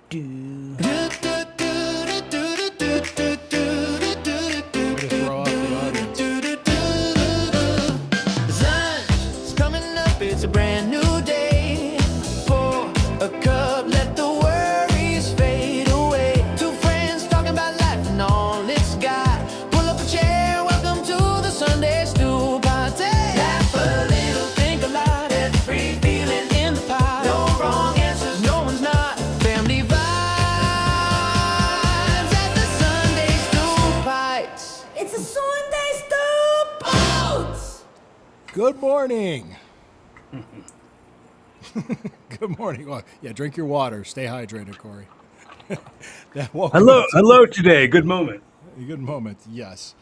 do. Way to throw off the audience. The sun's coming up, it's a brand new day. Pour a cup, let the worries fade away. Two friends talking about life and all it's got. Pull up a chair, welcome to the Sunday Stew Party. Laugh a little, think a lot, every feeling in the pot. No wrong answers, no one's not. Family vibes at the Sunday Stew Bites. It's a Sunday Stew Bites. Good morning. Good morning. Well, yeah, drink your water. Stay hydrated, Corey. Hello today. Good moment. Good moment. Yes.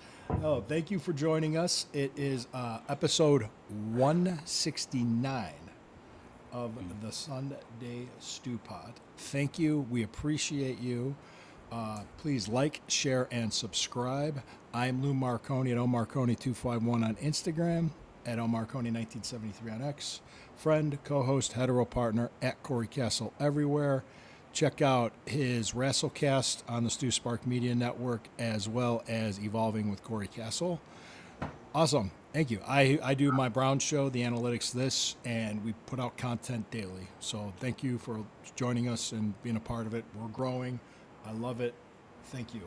Oh, thank you for joining us. It is episode 169 of the Sunday Stew Pod. Thank you. We appreciate you. Please like, share, and subscribe. I'm Lou Marconi at Marconi251 on Instagram, at Marconi1973 on X. Friend, co-host, hetero partner at Corey Castle everywhere. Check out his Wrestlecast on the Stu Spark Media Network, as well as Evolving with Corey Castle. Awesome. Thank you. I do my Brown show, The Analytics This, and we put out content daily. So thank you for joining us and being a part of it. We're growing. I love it. Thank you.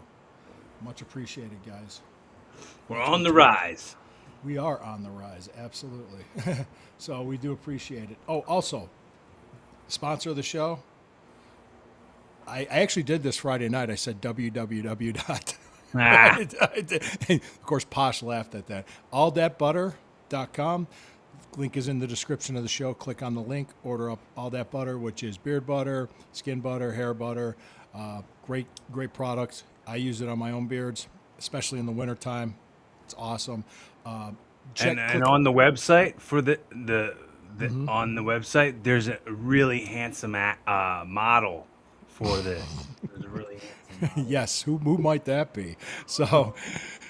Much appreciated, guys. We're on the rise. We are on the rise, absolutely. So we do appreciate it. Oh, also, sponsor of the show. I actually did this Friday night. I said www. Ah. Of course, Posh laughed at that. Allthatbutter.com. Link is in the description of the show. Click on the link. Order up All That Butter, which is beard butter, skin butter, hair butter. Great product. I use it on my own beards, especially in the wintertime. It's awesome. And on the website for the on the website, there's a really handsome model for this. There's a really handsome model. Yes, who might that be? So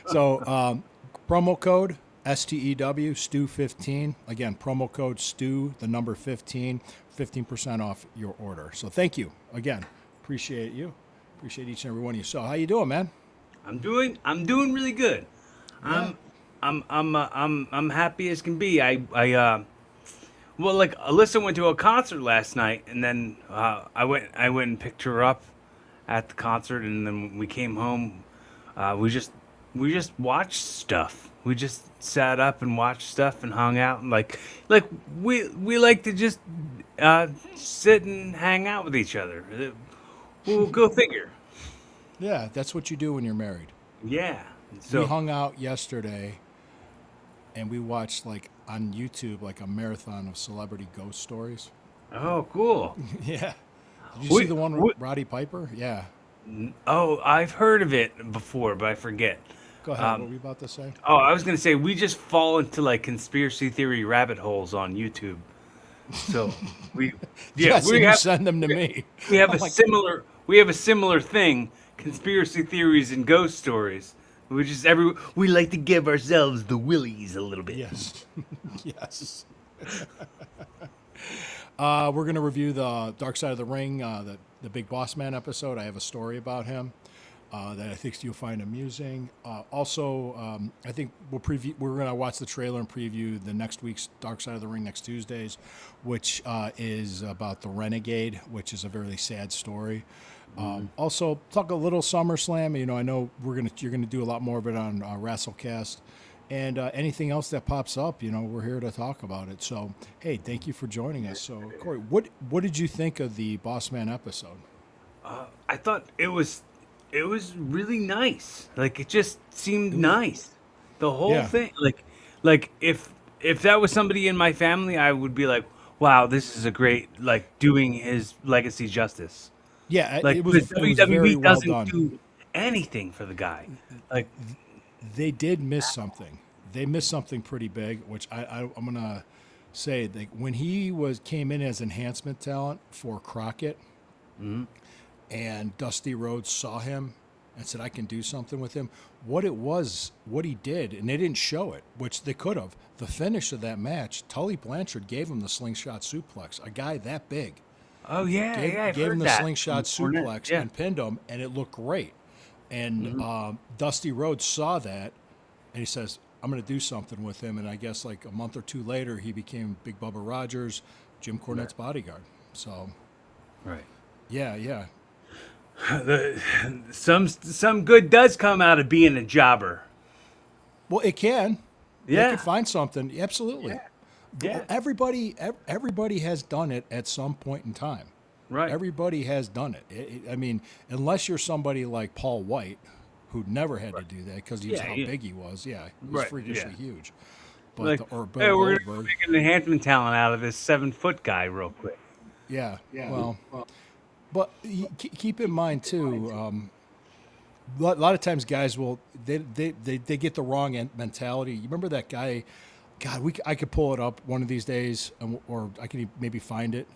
promo code STEW STEW15. Again, promo code STEW, the number 15, 15% off your order. So thank you again. Appreciate you. Appreciate each and every one of you. So how you doing, man? I'm doing really good. Yeah. I'm happy as can be. Well, like Alyssa went to a concert last night, and then I went and picked her up at the concert, and then when we came home, we just watched stuff. We just sat up and watched stuff and hung out, and like we like to just sit and hang out with each other. We'll go figure. Yeah, that's what you do when you're married. Yeah. We So hung out yesterday, and we watched on YouTube a marathon of celebrity ghost stories. oh, cool. Yeah. Did you see the one with Roddy Piper? Yeah. Oh, I've heard of it before, but I forget. Go ahead. What were you about to say? Oh, I was gonna say we just fall into conspiracy theory rabbit holes on YouTube. So Yes, we and you have send them to me. we have I'm a like, similar thing, conspiracy theories and ghost stories. We like to give ourselves the willies a little bit. Yes. Yes. We're going to review the Dark Side of the Ring, the Big Boss Man episode. I have a story about him that I think you'll find amusing. Also, I think we're going to watch the trailer and preview the next week's Dark Side of the Ring next Tuesdays, which is about the Renegade, which is a very sad story. Also, talk a little SummerSlam. I know you're gonna do a lot more of it on Wrestlecast, and anything else that pops up. We're here to talk about it. So, hey, thank you for joining us. So, Corey, what did you think of the Boss Man episode? I thought it was really nice. It just seemed nice. The whole thing. If that was somebody in my family, I would be like, wow, this is a great doing his legacy justice. Yeah, It was very WWE well doesn't done. do anything for the guy. They did miss something. They missed something pretty big, which I'm gonna say that when he came in as enhancement talent for Crockett, and Dusty Rhodes saw him and said, "I can do something with him." What he did, and they didn't show it, which they could have. The finish of that match, Tully Blanchard gave him the slingshot suplex. A guy that big. Oh yeah, yeah, I've Gave him heard the that. slingshot From Cornette, suplex yeah. and pinned him, and it looked great. And Dusty Rhodes saw that, and he says, "I'm going to do something with him." And I guess like a month or two later, he became Big Bubba Rogers, Jim Cornette's bodyguard. So Right. yeah, yeah, Some good does come out of being a jobber. well, it can. They Yeah. could find something. Absolutely. Yeah. Everybody has done it at some point in time. Right. Everybody has done it. I mean, unless you're somebody like Paul White, who never had to do that because he was Yeah, how yeah. big he was. Yeah, he was Right, freakishly yeah. huge. But Like, or Bill hey, we're Goldberg. gonna make an enhancement talent out of this 7-foot guy real quick. Yeah. Well, but keep in mind too. A lot of times, guys will they get the wrong mentality. You remember that guy? God, I could pull it up one of these days, or I could maybe find it.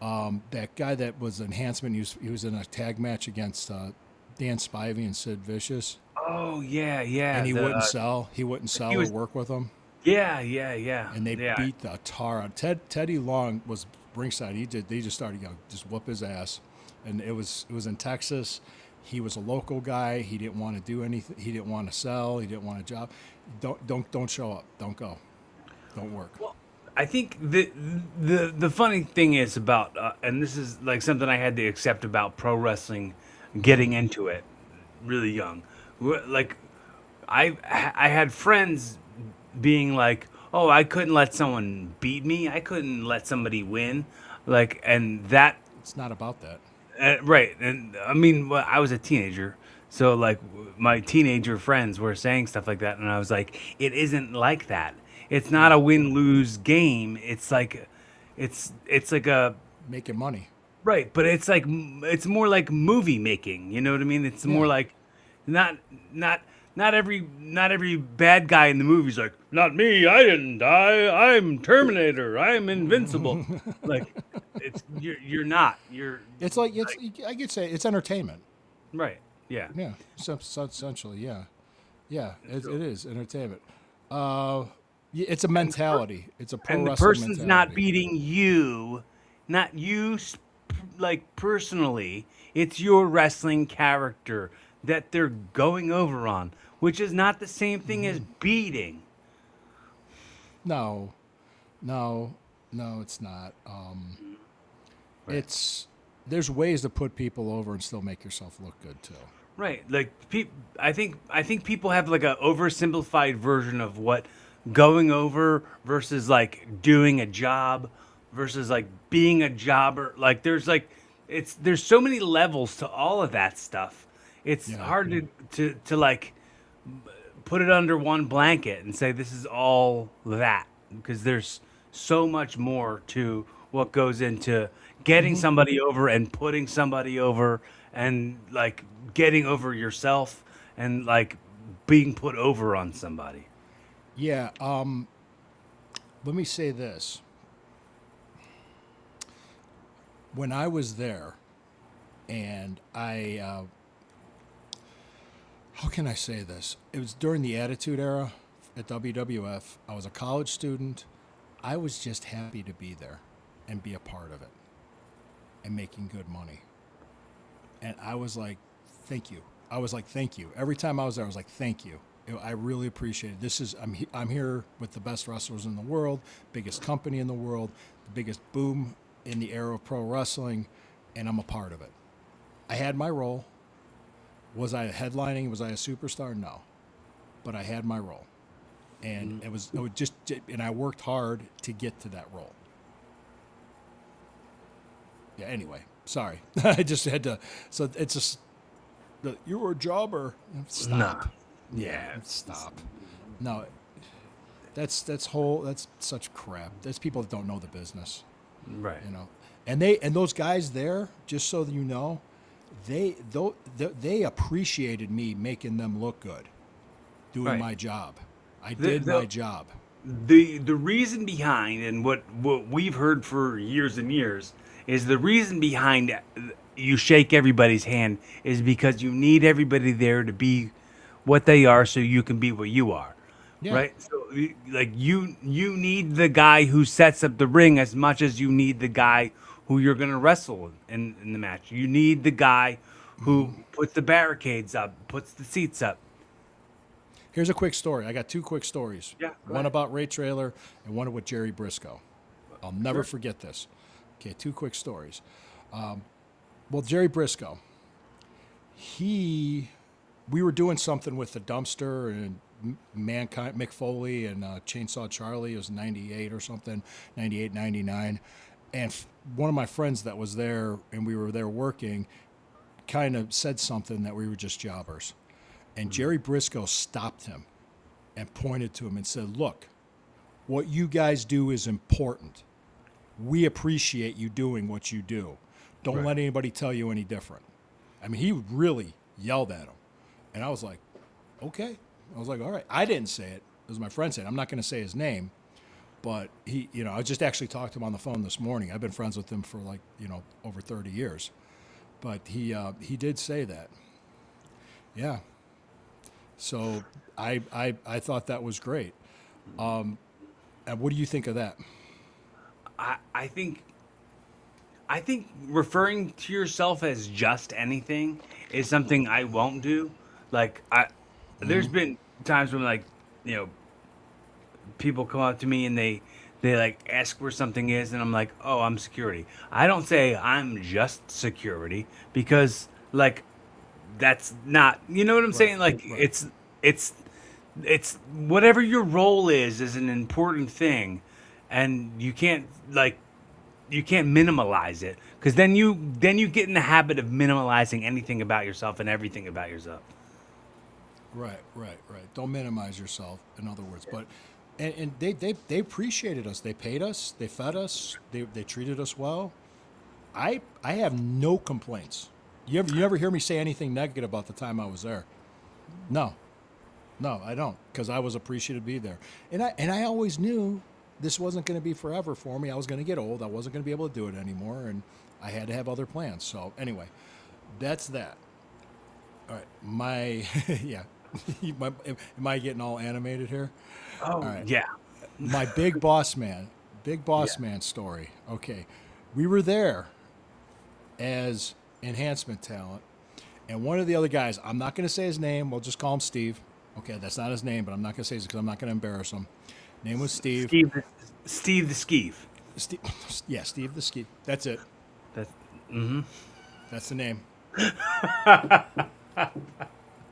That guy that was enhancement. He was in a tag match against Dan Spivey and Sid Vicious, Oh yeah, yeah. and he the, wouldn't sell. He wouldn't sell was- or work with them, Yeah, yeah, yeah. and they yeah. beat the tar out. Teddy Long was ringside. They just started just whoop his ass, and it was in Texas. He was a local guy. He didn't want to do anything. He didn't want to sell. He didn't want a job. Don't show up. Don't go. Don't work. I think the funny thing is about, and this is like something I had to accept about pro wrestling, getting into it really young. Like, I had friends being like, "Oh, I couldn't let someone beat me. I couldn't let somebody win." Like, and that It's not about that. right. And I mean, well, I was a teenager, so like my teenager friends were saying stuff like that, and I was like, "It isn't like that. It's not a win-lose game. It's like, it's like a Making money. right, but it's like it's more like movie making. You know what I mean? It's more Yeah. like not every bad guy in the movie's like, not me. I didn't die. I'm Terminator. I'm invincible. Like, it's you're not. You're It's like I could say it's entertainment. right. Yeah. Yeah, so essentially, yeah, it is entertainment. It's a mentality. It's a pro And the wrestling person's not mentality. beating you, not you, like personally. It's your wrestling character that they're going over on, which is not the same thing as beating. No, it's not. It's there's ways to put people over and still make yourself look good too. Right. Like I think people have like a oversimplified version of what going over versus like doing a job versus like being a jobber. Like there's so many levels to all of that stuff. It's hard to like put it under one blanket and say this is all that because there's so much more to what goes into getting somebody over and putting somebody over and like getting over yourself and like being put over on somebody. Yeah. Let me say this. When I was there, and how can I say this? It was during the Attitude Era at WWF. I was a college student. I was just happy to be there and be a part of it and making good money. And I was like, thank you. I was like, thank you. Every time I was there, I was like, thank you. I really appreciate it. I'm here with the best wrestlers in the world, biggest company in the world, the biggest boom in the era of pro wrestling, and I'm a part of it. I had my role. Was I headlining? Was I a superstar? No, but I had my role, and it was just, and I worked hard to get to that role. Yeah. Anyway, sorry, I just had to. So it's just you were a jobber. Stop. Nah. Yeah. Stop. No, that's such crap. That's people that don't know the business, Right. you know. And those guys there, just so that you know, they appreciated me making them look good, doing Right. my job. I did my job. The reason behind and what we've heard for years and years is the reason behind you shake everybody's hand is because you need everybody there to be what they are so you can be what you are. Yeah. Right? So like you need the guy who sets up the ring as much as you need the guy who you're going to wrestle in the match. You need the guy who puts the barricades up, puts the seats up. Here's a quick story. I got two quick stories. Yeah, go One ahead. about Ray Traylor and one with Jerry Briscoe. I'll never forget this. Okay, two quick stories. Well, Jerry Briscoe, we were doing something with the dumpster and Mankind, Mick Foley and Chainsaw Charlie. It was 98 or something, 98, 99. And one of my friends that was there, and we were there working, kind of said something that we were just jobbers. And Jerry Briscoe stopped him and pointed to him and said, look, what you guys do is important. We appreciate you doing what you do. Don't Right. let anybody tell you any different. I mean, he really yelled at him. And I was like, okay. I was like, all right. I didn't say it. It was my friend saying it. I'm not going to say his name. But he, I just actually talked to him on the phone this morning. I've been friends with him for like, over 30 years. But he did say that. Yeah. So I thought that was great. And what do you think of that? I think referring to yourself as just anything is something I won't do. Like there's been times when like, people come up to me and they like ask where something is and I'm like, "Oh, I'm security." I don't say I'm just security because like that's not, you know what I'm saying? Like right. it's whatever your role is an important thing, and you can't minimalize it because then you get in the habit of minimalizing anything about yourself and everything about yourself. Right. Don't minimize yourself, in other words. But and they appreciated us. They paid us. They fed us. They treated us well. I have no complaints. You ever hear me say anything negative about the time I was there? No, I don't, because I was appreciative to be there. And I always knew this wasn't going to be forever for me. I was going to get old. I wasn't going to be able to do it anymore, and I had to have other plans. So anyway, that's that. All right, my yeah. Am I getting all animated here? Oh, All right. yeah. My big boss man story. Okay. We were there as enhancement talent, and one of the other guys, I'm not going to say his name, we'll just call him Steve. Okay, that's not his name, but I'm not going to say his because I'm not going to embarrass him. Name was Steve. Steve the Skeeve. Steve. Yeah, Steve the Ski. That's it. That's That's the name.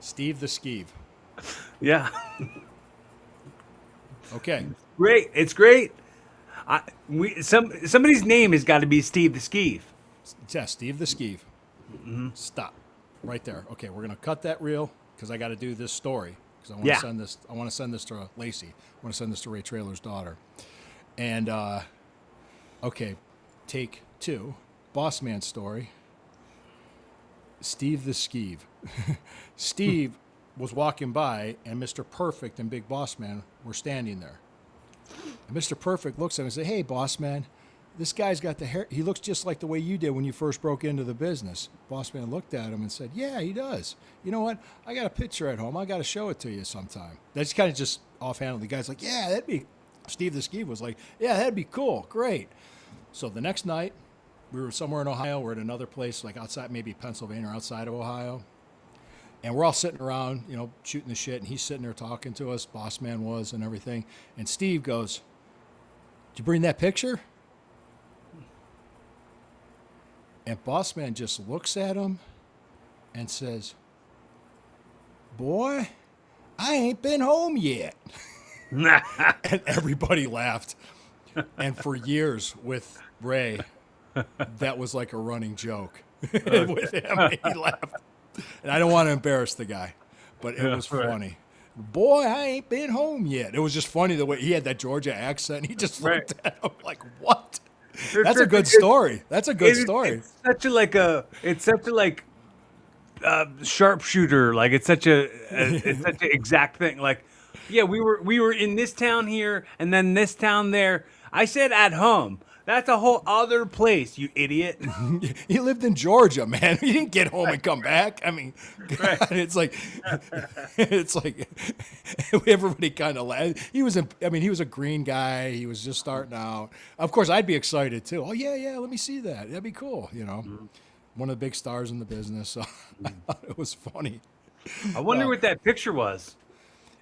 Steve the Skeeve. yeah. Okay. Great. It's great. Somebody's name has got to be Steve the Skeeve. Yeah, Steve the Skeeve. Stop. Right there. Okay, we're gonna cut that reel because I got to do this story because I want to Yeah. send this. I want to send this to Lacey. I want to send this to Ray Traylor's daughter. And okay, take 2. Boss man story. Steve the Skeeve. Steve was walking by, and Mr. Perfect and Big Boss Man were standing there. And Mr. Perfect looks at him and says, "Hey, Boss Man, this guy's got the hair. He looks just like the way you did when you first broke into the business." Boss Man looked at him and said, "Yeah, he does. You know what? I got a picture at home. I got to show it to you sometime." That's kind of just offhand. The guy's like, "Yeah, that'd be." Steve the Skeeve was like, "Yeah, that'd be cool. Great." So the next night, we were somewhere in Ohio. We're at another place, like outside, maybe Pennsylvania or outside of Ohio. And we're all sitting around, shooting the shit. And he's sitting there talking to us, Boss Man was, and everything. And Steve goes, "Did you bring that picture?" And Boss Man just looks at him and says, "Boy, I ain't been home yet." And everybody laughed. And for years with Ray, that was like a running joke with him. He laughed. And I don't want to embarrass the guy, but it was right. funny. "Boy, I ain't been home yet." It was just funny the way he had that Georgia accent. He just looked at him like, "What?" That's a good story. That's a good story. It's such a sharpshooter. Like it's such a exact thing. Like, yeah, we were in this town here and then this town there. I said at home. That's a whole other place, you idiot. He lived in Georgia, man. He didn't get home and come back. I mean, God, it's like everybody kind of laughed. He was a green guy. He was just starting out. Of course, I'd be excited too. Oh yeah, let me see that. That'd be cool. One of the big stars in the business. So I thought it was funny. I wonder what that picture was.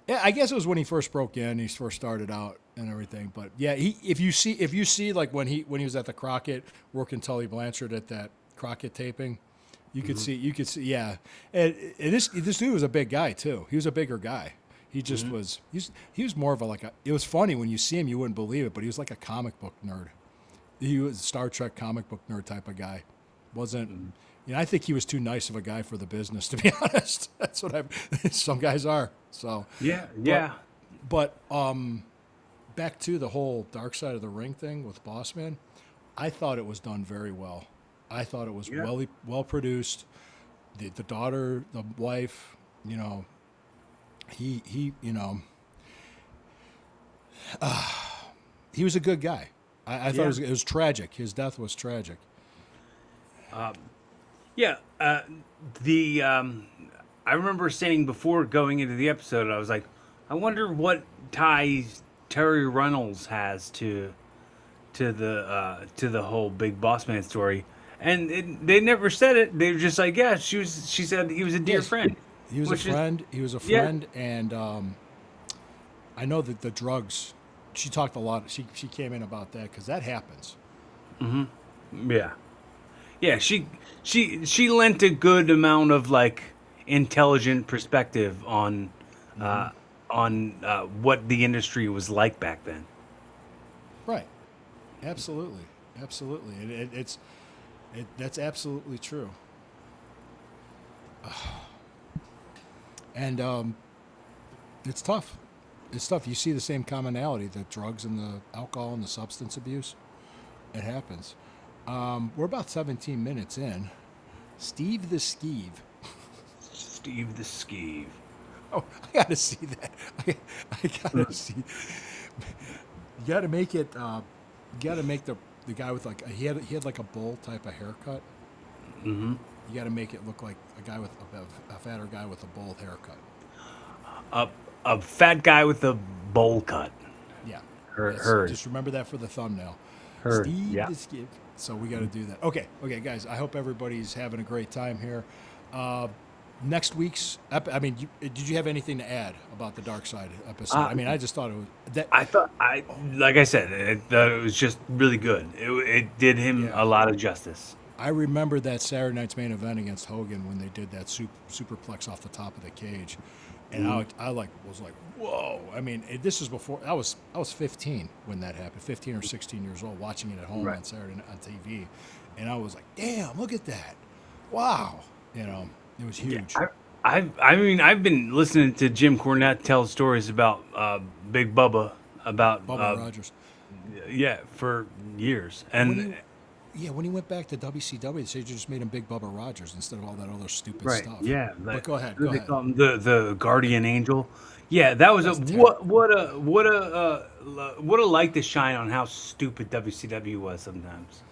Yeah, I guess it was when he first broke in. He first started out and everything. But yeah, if you see like when he was at the Crockett working Tully Blanchard at that Crockett taping, you could see yeah. And this dude was a big guy too. He was a bigger guy. He just was. He was more of a It was funny when you see him, you wouldn't believe it, but he was like a comic book nerd. He was a Star Trek comic book nerd type of guy. Wasn't. I think he was too nice of a guy for the business, to be honest. That's what some guys are. So Yeah. But back to the whole Dark Side of the Ring thing with Bossman, I thought it was done very well. I thought it was well produced. The daughter, the wife, he he was a good guy. I thought it was tragic. His death was tragic. Yeah. I remember saying before going into the episode, I was like, I wonder what ties Terry Reynolds has to the whole Big Boss Man story, and they never said it. They were just like, yeah, she said he was a dear friend. He was a friend. He was a friend, and I know that the drugs. She talked a lot. She came in about that because that happens. Yeah. She lent a good amount of like intelligent perspective on what the industry was like back then. Right. Absolutely. That's absolutely true. And it's tough. It's tough. You see the same commonality, the drugs and the alcohol and the substance abuse. It happens. We're about 17 minutes in. Steve the Skeeve. Steve the Skeeve. Oh, I got to see that. I got to see. You got to make it. You got to make the guy with like he had like a bowl type of haircut. Mm-hmm. You got to make it look like a guy with a fatter guy with a bowl haircut. A fat guy with a bowl cut. Yeah. Heard. Just remember that for the thumbnail. Heard. Steve Yeah. the Skeeve. So we got to do that. Okay, guys. I hope everybody's having a great time here. Next week's, did you have anything to add about the Dark Side episode? I just thought it was that. Like I said, it was just really good. It did him a lot of justice. I remember that Saturday night's main event against Hogan when they did that superplex off the top of the cage, and I was like, whoa! I mean, this is before I was 15 when that happened, 15 or 16 years old, watching it at home on Saturday night on TV, and I was like, damn, look at that! Wow, it was huge. Yeah, I've been listening to Jim Cornette tell stories about Big Bubba, about Bubba Rogers. Yeah, for years. And when he went back to WCW, they said you just made him Big Bubba Rogers instead of all that other stupid right, stuff. yeah. But go ahead. They call him the Guardian Angel. Yeah, that was what a light to shine on how stupid WCW was sometimes.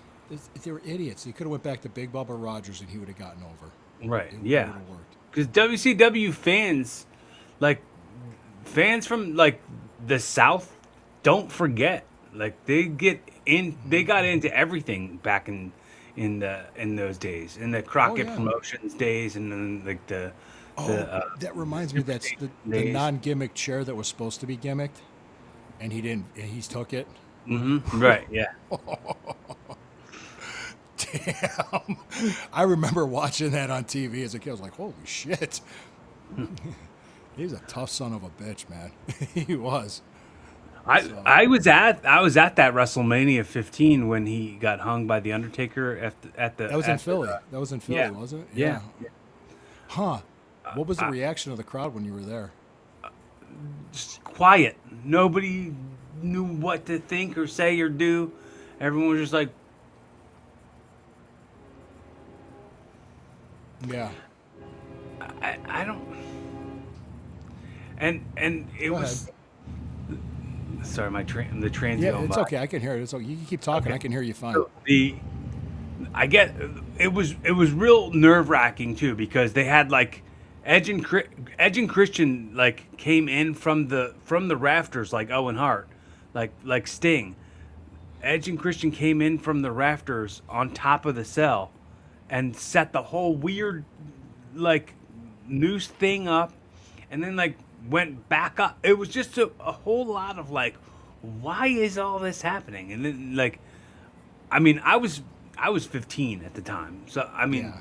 They were idiots. They could have went back to Big Bubba Rogers and he would have gotten over. Right. It yeah. would have worked. Because WCW fans from like the South, don't forget. Like they got into everything back in those days, in the Crockett Promotions days, and then like that reminds me. That's the non-gimmick chair that was supposed to be gimmicked, and he didn't. And he took it. Mm-hmm. Right. Yeah. Damn. I remember watching that on TV as a kid. I was like, holy shit. He was a tough son of a bitch, man. He was. I was at that WrestleMania 15 when he got hung by the Undertaker at the. That was in Philly. That was in Philly, wasn't it? Yeah. Huh. What was the reaction of the crowd when you were there? Just quiet. Nobody knew what to think or say or do. Everyone was just like. Yeah. I don't. And it Go was. ahead. Sorry, the train's Yeah, going it's by. okay. I can hear it. It's okay. You can keep talking. Okay. I can hear you fine. So I get it was real nerve wracking too because they had like Edge and Christian like came in from the rafters like Owen Hart, like Sting. Edge and Christian came in from the rafters on top of the cell, and set the whole weird like noose thing up, and then like went back up. It was just a whole lot of like, why is all this happening? And then like, I mean, I was 15 at the time, so I mean, Yeah.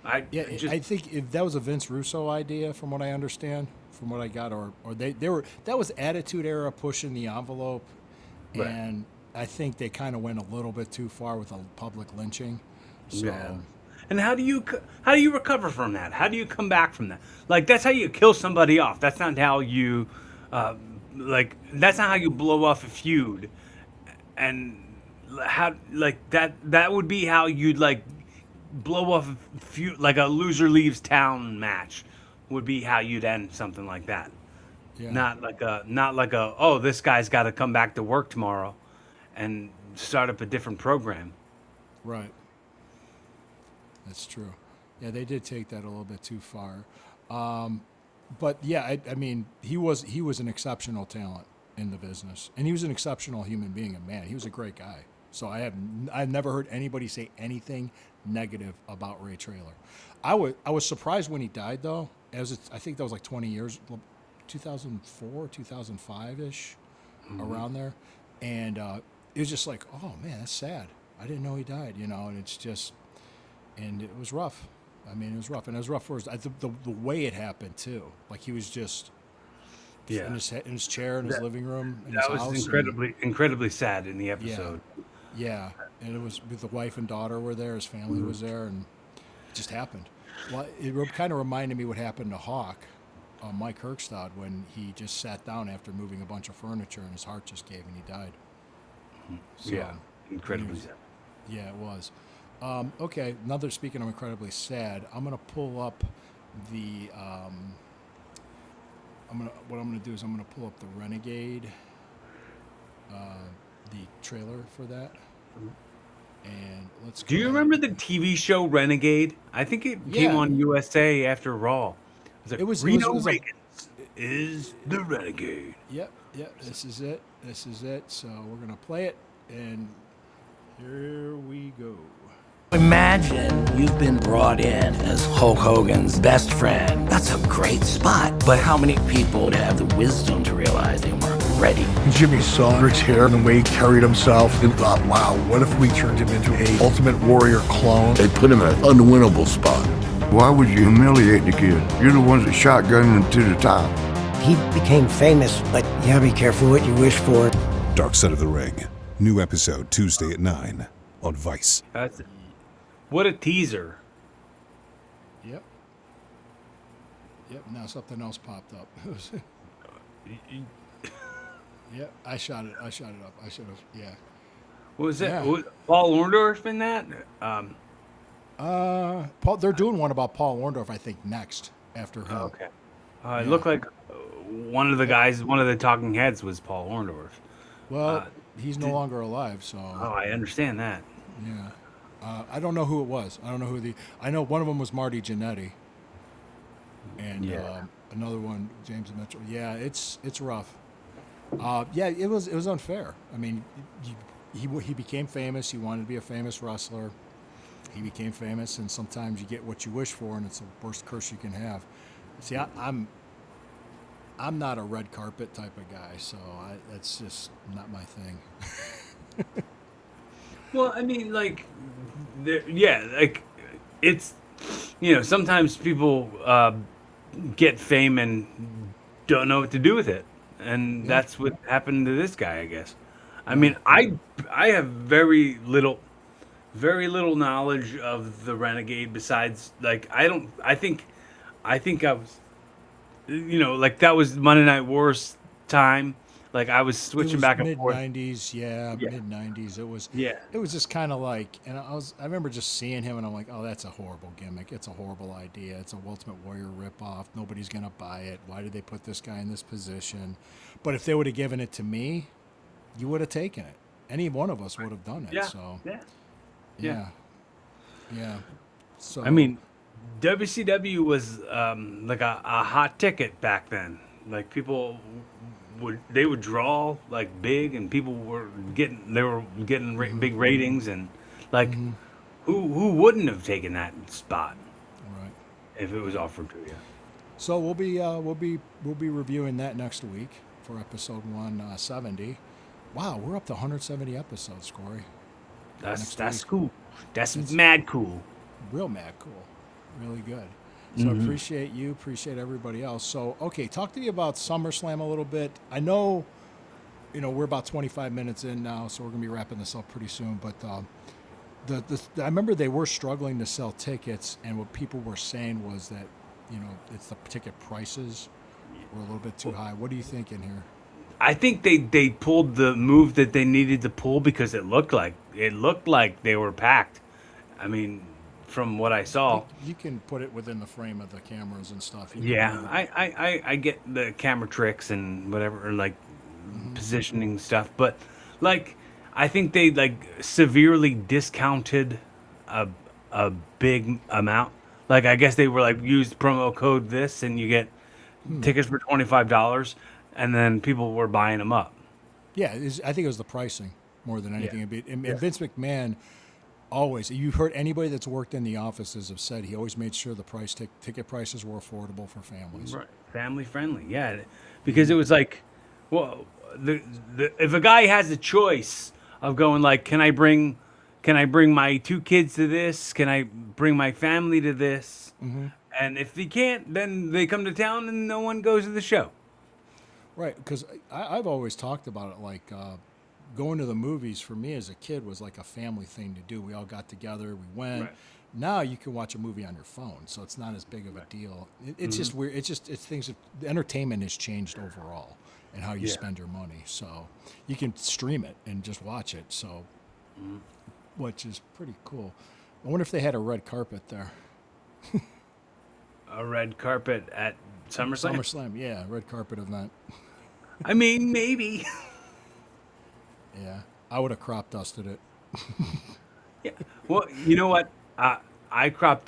I Yeah, just I think if that was a Vince Russo idea, from what I understand, from what I got, or they were that was Attitude Era pushing the envelope, Right. and I think they kind of went a little bit too far with the public lynching. So yeah. And how do you recover from that? How do you come back from that? Like that's how you kill somebody off. That's not how you, that's not how you blow off a feud, and how like that would be how you'd like blow off a feud, like a loser leaves town match, would be how you'd end something like that. yeah, Not like a oh, this guy's got to come back to work tomorrow, and start up a different program. right. That's true. Yeah, they did take that a little bit too far. But yeah, I mean, he was an exceptional talent in the business, and he was an exceptional human being and man. He was a great guy. So I've never heard anybody say anything negative about Ray Traylor. I was surprised when he died though. I think that was like 20 years, 2004, 2005 ish, around there, and it was just like, oh man, that's sad. I didn't know he died, and it's just, and it was rough. I mean, it was rough, and it was rough for the way it happened too. Like he was just Yeah. in his chair in his living room in That his was house. incredibly sad in the episode. Yeah, and it was with the wife and daughter were there. His family was there, and it just happened. Well, it kind of reminded me what happened to Hawk, Mike Herkstad, when he just sat down after moving a bunch of furniture, and his heart just gave, and he died. So, Yeah, incredibly anyways, sad. yeah, it was. Okay, speaking of incredibly sad, I'm gonna pull up the. What I'm gonna do is I'm gonna pull up the Renegade, the trailer for that, and let's. Do you go remember ahead. the TV show Renegade? I think it came Yeah. on USA after Raw. It was Reno a- Reagans is the Renegade. Yep, this is it. So we're gonna play it, and here we go. Imagine you've been brought in as Hulk Hogan's best friend. That's a great spot. But how many people have the wisdom to realize they weren't ready? Jimmy saw Rick's hair and the way he carried himself and thought, wow, what if we turned him into a Ultimate Warrior clone? They put him in an unwinnable spot. Why would you humiliate the kid? You're the ones that shotgunned him to the top. He became famous, but you gotta be careful what you wish for. Dark Side of the Ring. New episode Tuesday at 9 on Vice. What a teaser. Yep. Now something else popped up. Yep, I shot it up. I should have. Yeah. What was that? Yeah. Paul Orndorff in that? Paul. They're doing one about Paul Orndorff, I think, next after him. Okay. It looked like one of the guys, one of the talking heads was Paul Orndorff. Well, he's no longer alive, so Oh, I understand that. yeah. I don't know who it was. I don't know who I know one of them was Marty Jannetty, and Yeah. another one James Mitchell. Yeah, it's rough. Yeah, it was unfair. I mean, he became famous. He wanted to be a famous wrestler. He became famous, and sometimes you get what you wish for, and it's the worst curse you can have. See, I'm not a red carpet type of guy, so that's just not my thing. Well, I mean, like, like, it's, sometimes people get fame and don't know what to do with it. And that's what happened to this guy, I guess. I mean, I have very little knowledge of the Renegade besides, like, I think I was, like, that was Monday Night Wars time. Like, I was switching back and forth. Mid-90s, Yeah. mid-90s. It was Yeah. It was just kind of like, and I remember just seeing him, and I'm like, oh, that's a horrible gimmick. It's a horrible idea. It's a Ultimate Warrior ripoff. Nobody's gonna buy it. Why did they put this guy in this position? But if they would have given it to me, you would have taken it. Any one of us would have done it. Yeah. So Yeah. yeah, yeah. So I mean, WCW was like a hot ticket back then. Like people would draw like big, and people were getting big ratings, and like who wouldn't have taken that spot right. if it was offered to you? So we'll be reviewing that next week for episode 170. Wow, we're up to 170 episodes, Corey. That's cool. That's mad cool. Real mad cool. Really good. So appreciate you, appreciate everybody else. So okay, talk to me about SummerSlam a little bit. I know, we're about 25 minutes in now, so we're gonna be wrapping this up pretty soon. But I remember they were struggling to sell tickets, and what people were saying was that it's the ticket prices were a little bit too high. What are you thinking here? I think they pulled the move that they needed to pull because it looked like they were packed. I mean, from what I saw. You can put it within the frame of the cameras and stuff. Yeah, I get the camera tricks and whatever, like positioning stuff, but like I think they like severely discounted a big amount. Like I guess they were like, use promo code this and you get tickets for $25, and then people were buying them up. Yeah, I think it was the pricing more than anything. And Vince McMahon always, you've heard anybody that's worked in the offices have said he always made sure the ticket prices were affordable for families. Right, family friendly. Yeah, because it was like, well, if a guy has a choice of going like, can I bring my 2 kids to this? Can I bring my family to this? And if he can't, then they come to town and no one goes to the show. Right, because I've always talked about it like going to the movies for me as a kid was like a family thing to do. We all got together, we went. Right. Now you can watch a movie on your phone, so it's not as big of a deal. It's just weird. It's things. The entertainment has changed overall, and how you spend your money. So you can stream it and just watch it. So, which is pretty cool. I wonder if they had a red carpet there. A red carpet at SummerSlam? SummerSlam, yeah, red carpet event. I mean, maybe. Yeah, I would have crop dusted it. Yeah. Well, you know what? I crop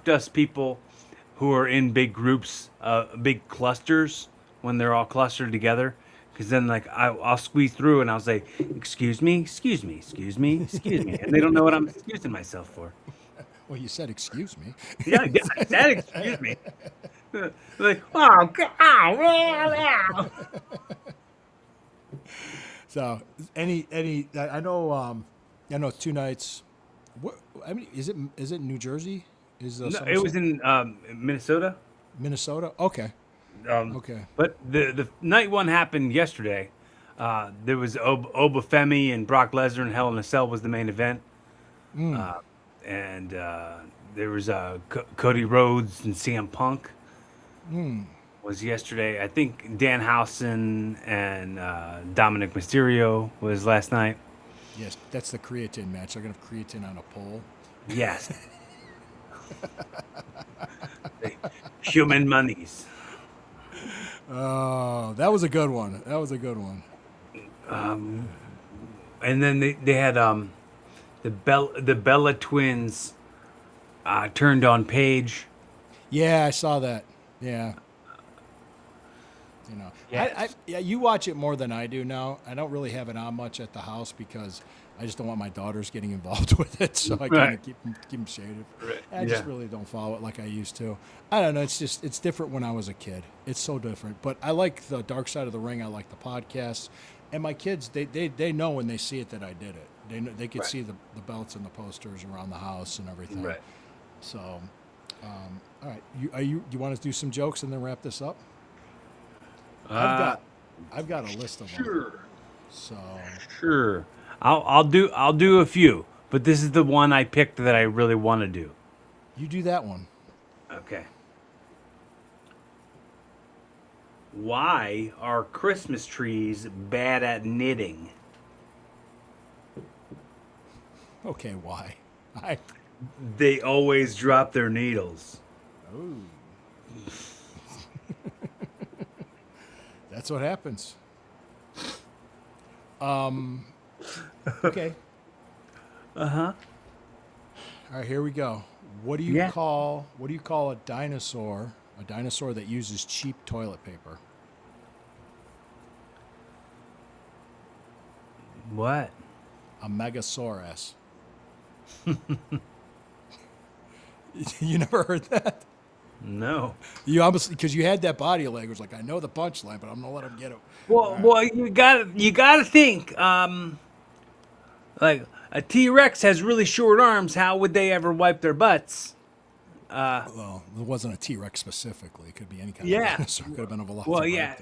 dust people who are in big groups, big clusters when they're all clustered together. Because then, like, I'll squeeze through and I'll say, "Excuse me, excuse me, excuse me, excuse me," and they don't know what I'm excusing myself for. Well, you said excuse me. Yeah, I said excuse me. Like, oh God. So, I know 2 nights. What I mean, is it New Jersey? No, it was in Minnesota. Minnesota. Okay. Okay. But the night one happened yesterday. There was Obafemi and Brock Lesnar, and Hell in a Cell was the main event. And there was Cody Rhodes and CM Punk was yesterday. I think Danhausen and Dominic Mysterio was last night. Yes, that's the creatine match. They're gonna have creatine on a pole. Yes. Human monies. Oh, that was a good one. And then they had the Bella twins turned on Paige. Yeah, I saw that. Yeah. Yes. You watch it more than I do now. I don't really have it on much at the house because I just don't want my daughters getting involved with it. So I kind of keep them shaded. Right. I just really don't follow it like I used to. I don't know. It's different when I was a kid. It's so different. But I like the Dark Side of the Ring. I like the podcasts. And my kids, they know when they see it that I did it. They could see the belts and the posters around the house and everything. Right. So, all right. Do you want to do some jokes and then wrap this up? I've got a list of them. Sure. So Sure. I'll do a few, but this is the one I picked that I really want to do. you do that one. Okay. Why are Christmas trees bad at knitting? Okay, why? They always drop their needles. That's what happens. Okay. Uh-huh. All right, here we go. What do you Yeah. call a dinosaur? A dinosaur that uses cheap toilet paper. What? A Megasaurus. You never heard that? No. You obviously, because you had that body language, like I know the punchline, but I'm gonna let him get it. Well, you gotta think. Like a T-Rex has really short arms. How would they ever wipe their butts? Well, it wasn't a T-Rex specifically. It could be any kind Yeah. of dinosaur. Could have been a velociraptor. Well, yeah.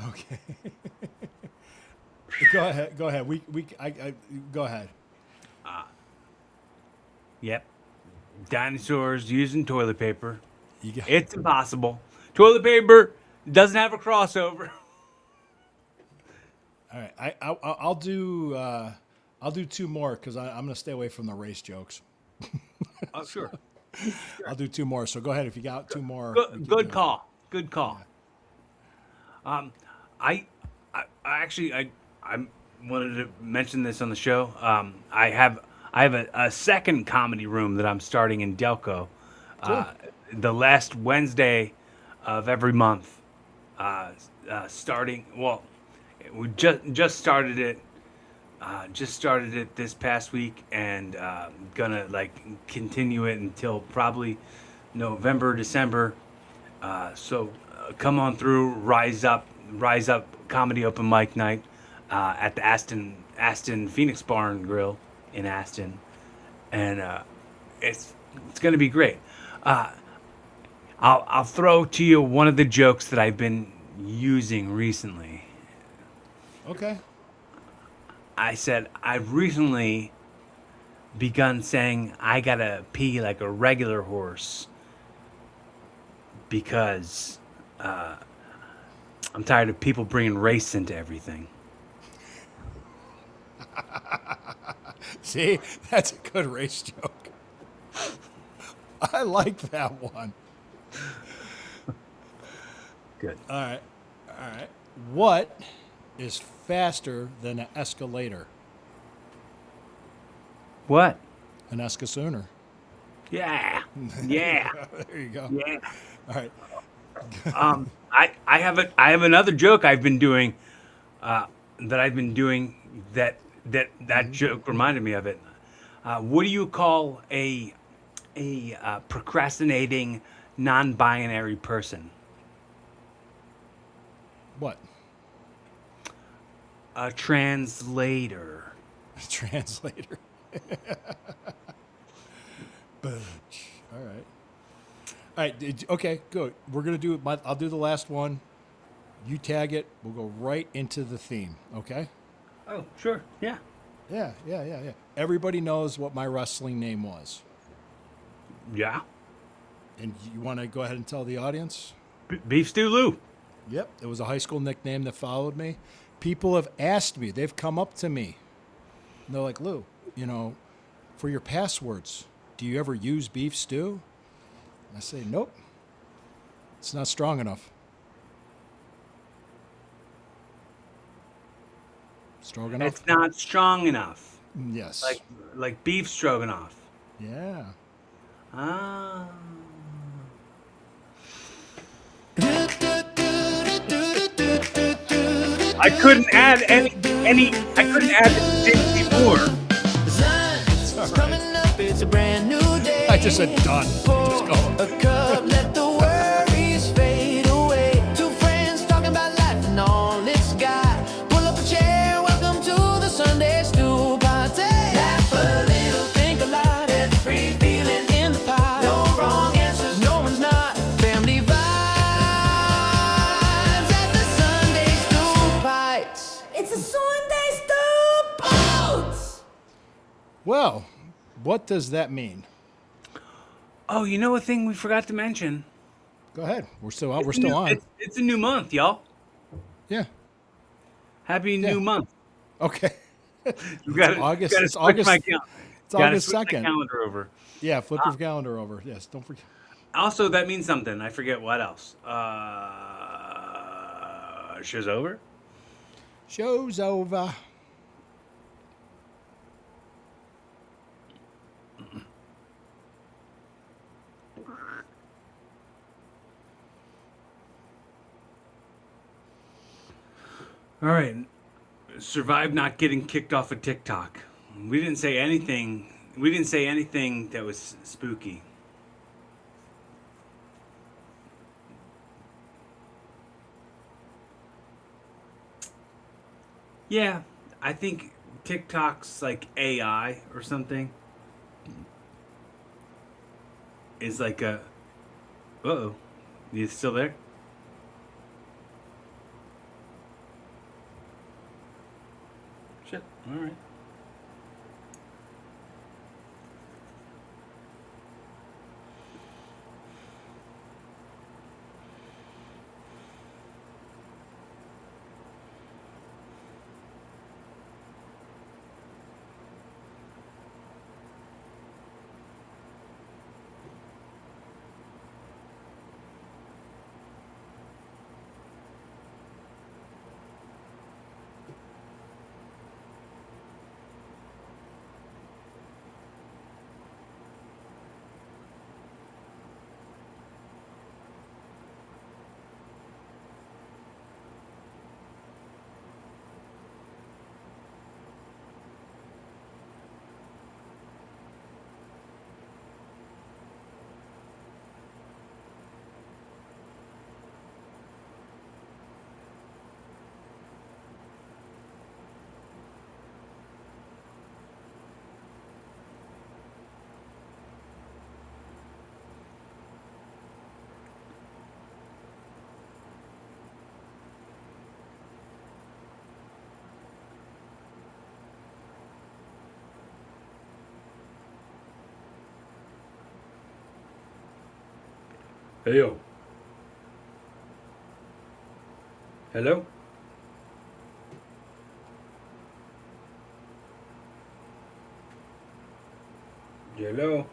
Okay. Go ahead. Go ahead. Go ahead. Yep. Dinosaurs using toilet paper. You got, It's impossible. Toilet paper doesn't have a crossover. all right. I'll do two more because I'm going to stay away from the race jokes. Oh, sure. I'll do two more. So go ahead if you got two more. we can do Good it. call. Good call. I wanted to mention this on the show. I have a second comedy room that I'm starting in Delco. The last Wednesday of every month. Starting we just started it. Just started it this past week, and gonna continue it until probably November, December. So come on through, rise up comedy open mic night at the Aston Phoenix Barn Grill in Aston, and it's gonna be great. I'll throw to you one of the jokes that I've been using recently. Okay. I said I've recently begun saying I gotta pee like a regular horse because I'm tired of people bringing race into everything. See, that's a good race joke. I like that one. Good. All right. What is faster than an escalator? What? An escasooner. Yeah. Yeah. There you go. Yeah. All right. I have another joke I've been doing that joke reminded me of it. What do you call a procrastinating non-binary person? What? A translator. Translator. Bunch. All right. All right. Okay, good. We're going to do it. I'll do the last one. You tag it. We'll go right into the theme. Okay? Oh, sure. Yeah. Yeah. Everybody knows what my wrestling name was. Yeah. And you want to go ahead and tell the audience? Beef Stew Lou. Yep. It was a high school nickname that followed me. People have asked me. They've come up to me. And they're like, Lou, for your passwords, do you ever use beef stew? I say, nope. It's not strong enough. Strong enough? It's not strong enough. Yes. Like beef stroganoff. Yeah. Ah. I couldn't add any. I couldn't add anything more. The sun's coming up, it's a brand new day. I just said done. Just Pour go. a cup, let the worries fade away. Two friends talking about life and all it's got. Pull up a chair, welcome to the Sunday Stew Party. Laugh a little, think a lot, there's a free feeling in the pot. No wrong answers, no one's not. Family vibes at the Sunday Stew Bites. It's a Sunday Stew Bites. Well, what does that mean? Oh, you know a thing we forgot to mention? Go ahead. We're still on. We're still on. It's a new month, y'all. Yeah. Happy new month. Okay. You got August. Gotta It's switch August. my It's gotta August switch my 2nd. calendar over. Yeah. Flip your calendar over. Yes. Don't forget. Also, that means something. I forget what else. Show's over. Show's over. All right. Survived not getting kicked off of TikTok. We didn't say anything. We didn't say anything that was spooky. Yeah, I think TikTok's like AI or something. Is like a. Uh-oh. You still there? Shit. All right. Hey yo. Hello? Hello?